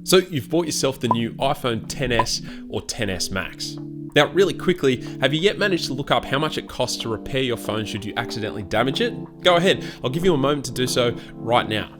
So you've bought yourself the new iPhone XS or XS Max. Now, really quickly, have you yet managed to look up how much it costs to repair your phone should you accidentally damage it? Go ahead, I'll give you a moment to do so right now.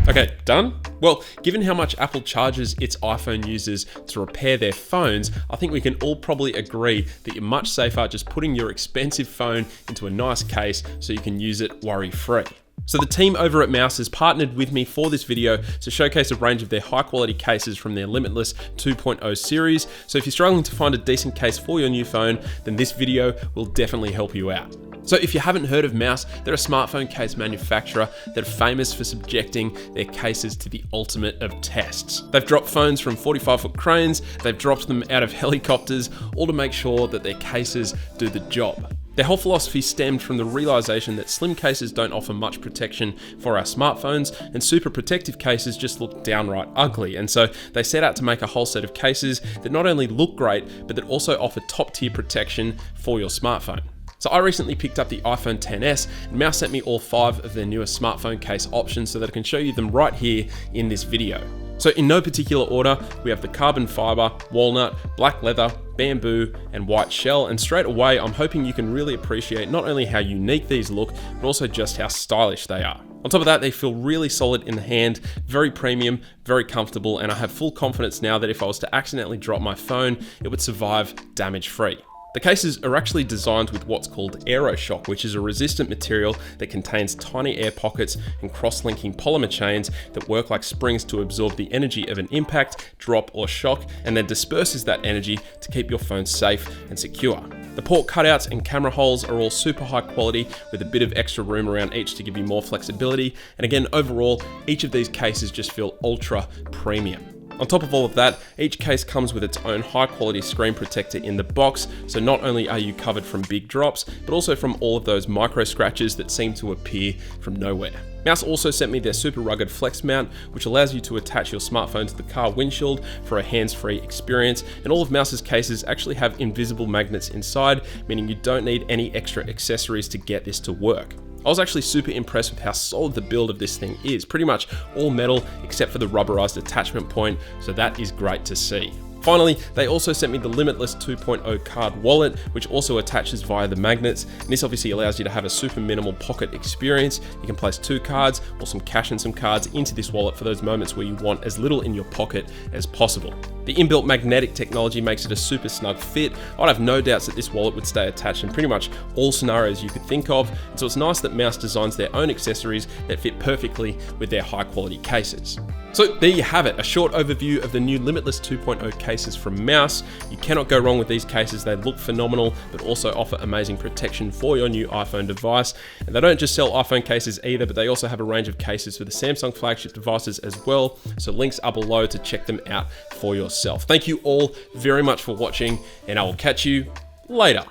Okay, done? Well, given how much Apple charges its iPhone users to repair their phones, I think we can all probably agree that you're much safer just putting your expensive phone into a nice case so you can use it worry-free. So the team over at Mous has partnered with me for this video to showcase a range of their high quality cases from their Limitless 2.0 series. So if you're struggling to find a decent case for your new phone, then this video will definitely help you out. So if you haven't heard of Mous, they're a smartphone case manufacturer that are famous for subjecting their cases to the ultimate of tests. They've dropped phones from 45-foot cranes, they've dropped them out of helicopters, all to make sure that their cases do the job. Their whole philosophy stemmed from the realization that slim cases don't offer much protection for our smartphones, and super protective cases just look downright ugly. And so they set out to make a whole set of cases that not only look great, but that also offer top-tier protection for your smartphone. So I recently picked up the iPhone XS, and Mous sent me all 5 of their newest smartphone case options so that I can show you them right here in this video. So in no particular order, we have the carbon fiber, walnut, black leather, bamboo, and white shell. And straight away, I'm hoping you can really appreciate not only how unique these look, but also just how stylish they are. On top of that, they feel really solid in the hand, very premium, very comfortable, and I have full confidence now that if I was to accidentally drop my phone, it would survive damage-free. The cases are actually designed with what's called AeroShock, which is a resistant material that contains tiny air pockets and cross-linking polymer chains that work like springs to absorb the energy of an impact, drop, or shock, and then disperses that energy to keep your phone safe and secure. The port cutouts and camera holes are all super high quality with a bit of extra room around each to give you more flexibility. And again, overall, each of these cases just feel ultra premium. On top of all of that, each case comes with its own high quality screen protector in the box, so not only are you covered from big drops, but also from all of those micro scratches that seem to appear from nowhere. Mous also sent me their super rugged flex mount, which allows you to attach your smartphone to the car windshield for a hands-free experience, and all of Mous's cases actually have invisible magnets inside, meaning you don't need any extra accessories to get this to work. I was actually super impressed with how solid the build of this thing is, pretty much all metal except for the rubberized attachment point, so that is great to see. Finally, they also sent me the Limitless 2.0 card wallet, which also attaches via the magnets. And this obviously allows you to have a super minimal pocket experience. You can place 2 cards or some cash and some cards into this wallet for those moments where you want as little in your pocket as possible. The inbuilt magnetic technology makes it a super snug fit. I'd have no doubts that this wallet would stay attached in pretty much all scenarios you could think of. And so it's nice that Mous designs their own accessories that fit perfectly with their high quality cases. So there you have it, a short overview of the new Limitless 2.0 cases from Mous. You cannot go wrong with these cases. They look phenomenal, but also offer amazing protection for your new iPhone device. And they don't just sell iPhone cases either, but they also have a range of cases for the Samsung flagship devices as well. So links are below to check them out for yourself. Thank you all very much for watching, and I will catch you later.